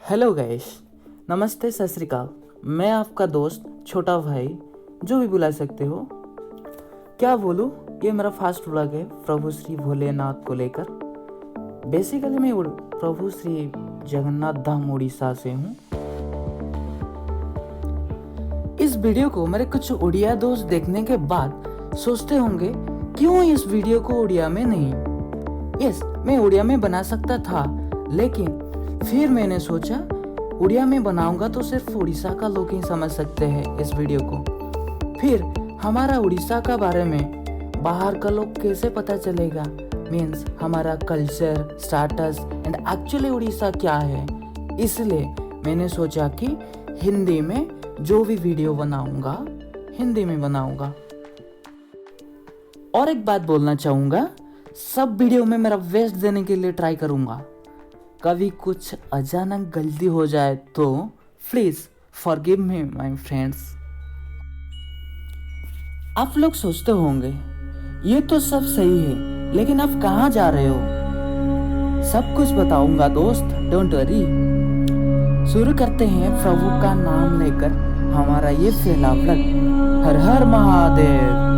Hello guys, नमस्ते, सत श्री अकाल। मैं आपका दोस्त छोटा भाई, जो भी बुला सकते हो। क्या बोलूँ, ये मेरा फर्स्ट व्लॉग है प्रभु श्री भोलेनाथ को लेकर। बेसिकली मैं प्रभु श्री जगन्नाथ धाम उड़ीसा से हूँ। इस वीडियो को मेरे कुछ उड़िया दोस्त देखने के बाद सोचते होंगे क्यों इस वीडियो को उड़िया में नहीं। यस, मैं उड़िया में बना सकता था, लेकिन फिर मैंने सोचा उड़िया में बनाऊंगा तो सिर्फ उड़ीसा का लोग ही समझ सकते हैं इस वीडियो को। फिर हमारा उड़ीसा का बारे में बाहर का लोग कैसे पता चलेगा, मीन्स हमारा culture, status and actually Orissa क्या है। इसलिए मैंने सोचा कि हिंदी में जो भी वीडियो बनाऊंगा हिंदी में बनाऊंगा। और एक बात बोलना चाहूँगा, सब वीडियो में मेरा बेस्ट देने के लिए ट्राई करूँगा। कभी कुछ अचानक गलती हो जाए तो please forgive me my friends. आप लोग सोचते होंगे ये तो सब सही है, लेकिन आप कहाँ जा रहे हो? सब कुछ बताऊंगा दोस्त, डोंट वरी। शुरू करते हैं प्रभु का नाम लेकर हमारा ये पहला व्लॉग। हर हर महादेव।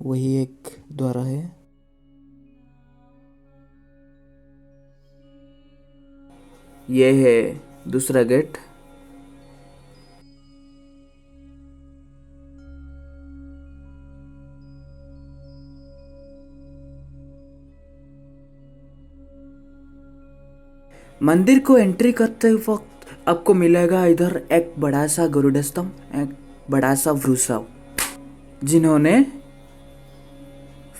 वही एक द्वार है। ये है दूसरा गेट। मंदिर को एंट्री करते वक्त आपको मिलेगा इधर एक बड़ा सा गरुड़ स्तंभ, एक बड़ा सा वृषभ, जिन्होंने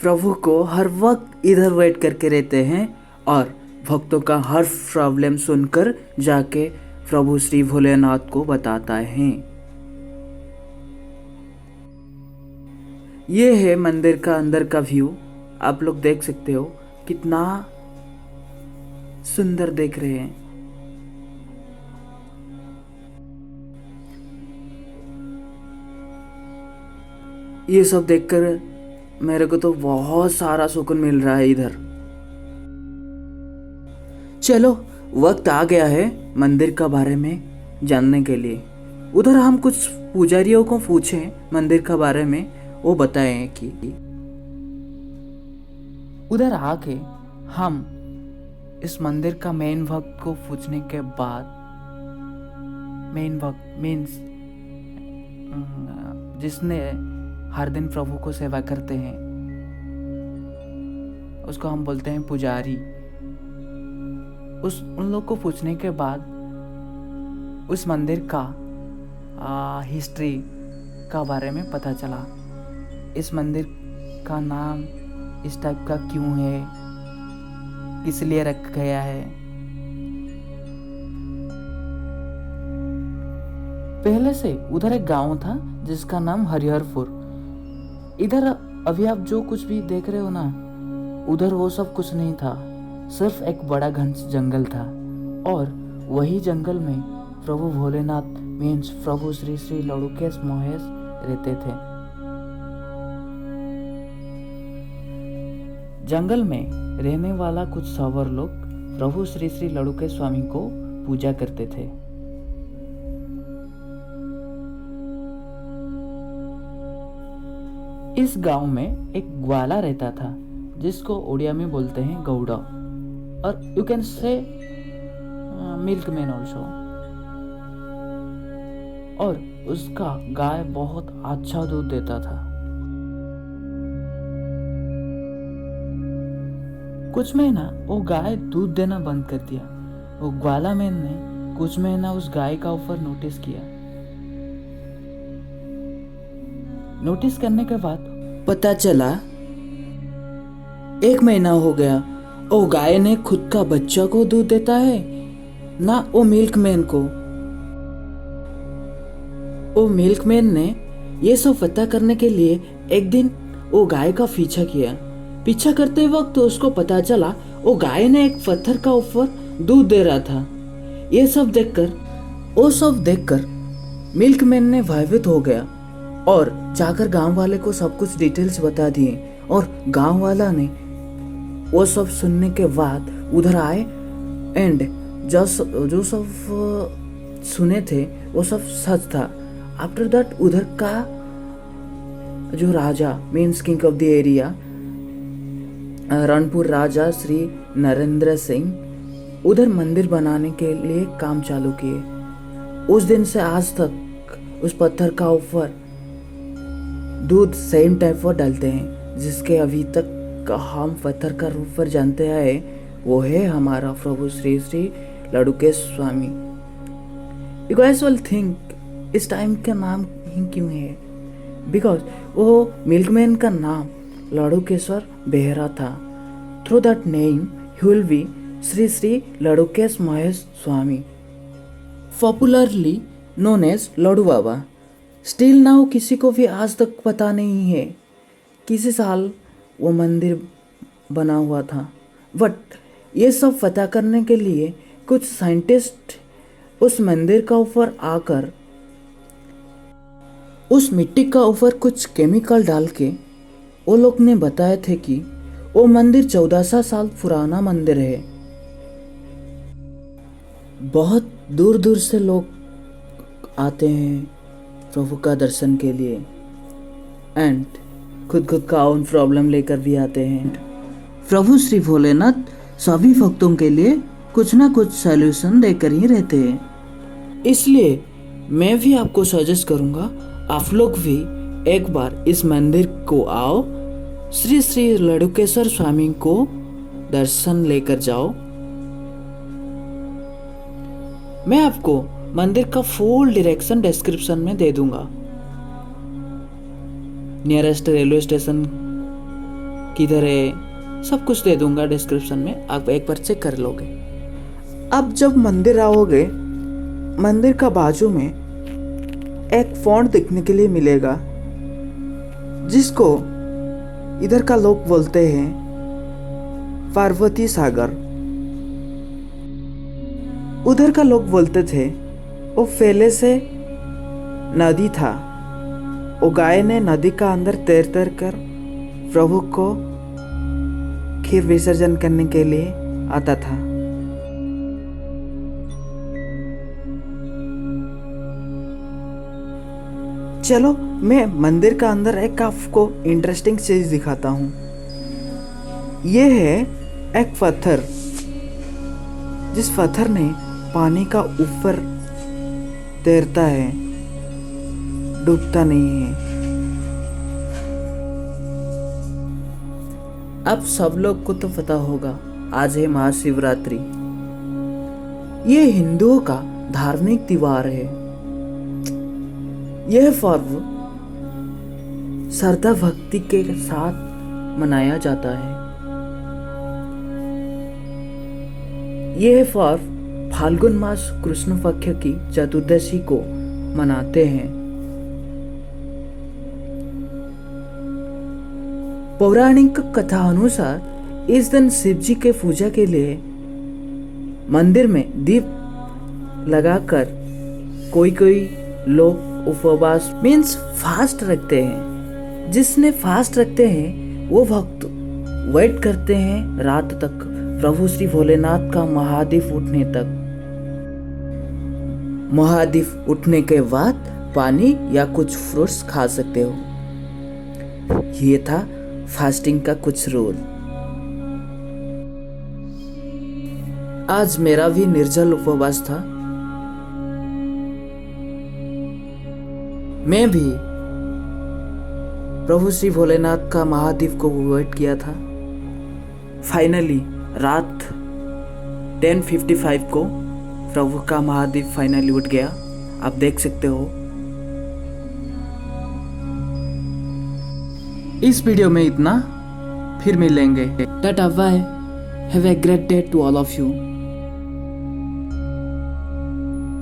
प्रभु को हर वक्त इधर वेट करके रहते हैं और भक्तों का हर प्रॉब्लम सुनकर जाके प्रभु श्री भोलेनाथ को बताता है। ये है मंदिर का अंदर का व्यू। आप लोग देख सकते हो कितना सुंदर देख रहे हैं। ये सब देखकर मेरे को तो बहुत सारा सुकून मिल रहा है इधर। चलो वक्त आ गया है मंदिर का बारे में जानने के लिए। उधर हम कुछ पुजारियों को पूछे मंदिर का बारे में, वो बताएं कि उधर आके हम इस मंदिर का मेन भक्त को पूछने के बाद, मेन भक्त मीन्स जिसने हर दिन प्रभु को सेवा करते हैं, उसको हम बोलते हैं पुजारी। उन लोग को पूछने के बाद उस मंदिर का हिस्ट्री का बारे में पता चला। इस मंदिर का नाम इस टाइप का क्यों है, किस लिए रखा गया है। पहले से उधर एक गांव था जिसका नाम हरिहरपुर। इधर अभी आप जो कुछ भी देख रहे हो ना, उधर वो सब कुछ नहीं था, सिर्फ एक बड़ा घना जंगल था। और वही जंगल में प्रभु भोलेनाथ मीन्स प्रभु श्री श्री लड़ुकेश महेश रहते थे। जंगल में रहने वाला कुछ सावर लोग प्रभु श्री श्री लड़ुकेश स्वामी को पूजा करते थे। इस गांव में एक ग्वाला रहता था जिसको उड़िया में बोलते हैं गौड़ा, और you can say milkman also. और उसका गाय बहुत अच्छा दूध देता था। कुछ महीना वो गाय दूध देना बंद कर दिया। वो ग्वाला मैन ने कुछ महीना उस गाय का ऊपर नोटिस किया। नोटिस करने के बाद पता चला 1 महीना हो गया, वो गाय ने खुद का बच्चा को दूध देता है ना वो मिल्कमैन को। वो मिल्कमैन ने ये सब पता करने के लिए एक दिन वो गाय का पीछा किया। पीछा करते वक्त उसको पता चला वो गाय ने एक पत्थर का ऊपर दूध दे रहा था। ये सब देखकर मिल्कमैन ने भयभीत हो गया और जाकर गांव वाले को सब कुछ डिटेल्स बता दिए। और गांव वाला ने वो सब सुनने के बाद उधर आए एंड जो सब सुने थे वो सब सच था। आफ्टर दैट उधर का जो राजा means king of the area, Ranpur राजा श्री नरेंद्र सिंह उधर मंदिर बनाने के लिए काम चालू किए। उस दिन से आज तक उस पत्थर का ऊपर दूध सेम टाइप पर डालते हैं, जिसके अभी तक हम पत्थर का रूप पर जानते हैं। वो है हमारा प्रभु श्री श्री लड़ुकेश स्वामी। यू गाइस विल थिंक इस टाइम का नाम ही क्यों है? बिकॉज वो मिल्कमैन का नाम लड़ुकेश्वर बेहरा था। Through that name he will be Shri Shri Ladukesh Mahesh Swami, popularly known as Laddu Baba. Still now किसी को भी आज तक पता नहीं है किसी साल वो मंदिर बना हुआ था। बट ये सब पता करने के लिए कुछ साइंटिस्ट उस मंदिर का ऊपर आकर उस मिट्टी का ऊपर कुछ केमिकल डाल के वो लोग ने बताए थे कि वो मंदिर 1400 साल पुराना मंदिर है। बहुत दूर दूर से लोग आते हैं प्रभु का दर्शन के लिए एंड खुद का ओन प्रॉब्लम लेकर भी आते हैं। प्रभु श्री भोलेनाथ सभी भक्तों के लिए कुछ ना कुछ सॉल्यूशन देकर ही रहते हैं। इसलिए मैं भी आपको सजेस्ट करूंगा, आप लोग भी एक बार इस मंदिर को आओ, श्री श्री लड्डूकेश्वर स्वामी को दर्शन लेकर जाओ। मैं आपको मंदिर का फुल डायरेक्शन डिस्क्रिप्शन में दे दूंगा। नियरेस्ट रेलवे स्टेशन किधर है, सब कुछ दे दूंगा डिस्क्रिप्शन में, आप एक बार चेक कर लोगे। अब जब मंदिर आओगे, मंदिर का बाजू में एक फॉन्ट देखने के लिए मिलेगा, जिसको इधर का लोग बोलते हैं पार्वती सागर। उधर का लोग बोलते थे वो पहले से नदी था, वो गाय ने नदी का अंदर तैर तैर कर प्रभु को खीर विसर्जन करने के लिए आता था। चलो मैं मंदिर का अंदर एक आपको इंटरेस्टिंग चीज दिखाता हूँ। ये है एक पत्थर, जिस पत्थर ने पानी का ऊपर तैरता है, डूबता नहीं है। अब सब लोग को तो पता होगा, आज है महाशिवरात्रि। ये हिंदुओं का धार्मिक त्योहार है। यह पर्व श्रद्धा भक्ति के साथ मनाया जाता है। यह पर्व फाल्गुन मास कृष्ण पक्ष की चतुर्दशी को मनाते हैं। पौराणिक कथा अनुसार इस दिन शिव जी के पूजा के लिए मंदिर में दीप लगाकर कोई लोग उपवास मीन्स फास्ट रखते हैं। जिसने फास्ट रखते हैं वो भक्त वेट करते हैं रात तक, प्रभु श्री भोलेनाथ का महादीप उठने तक। महादीप उठने के बाद पानी या कुछ फ्रूट्स खा सकते हो। ये था फास्टिंग का कुछ रूल। आज मेरा भी निर्जल उपवास था। मैं भी प्रभु श्री भोलेनाथ का महादीप को वेट किया था। फाइनली रात 10:55 को प्रभु का महादीप फाइनली उठ गया, आप देख सकते हो। इस वीडियो में इतना, फिर मिलेंगे। Tata bye, have a great day to all of you.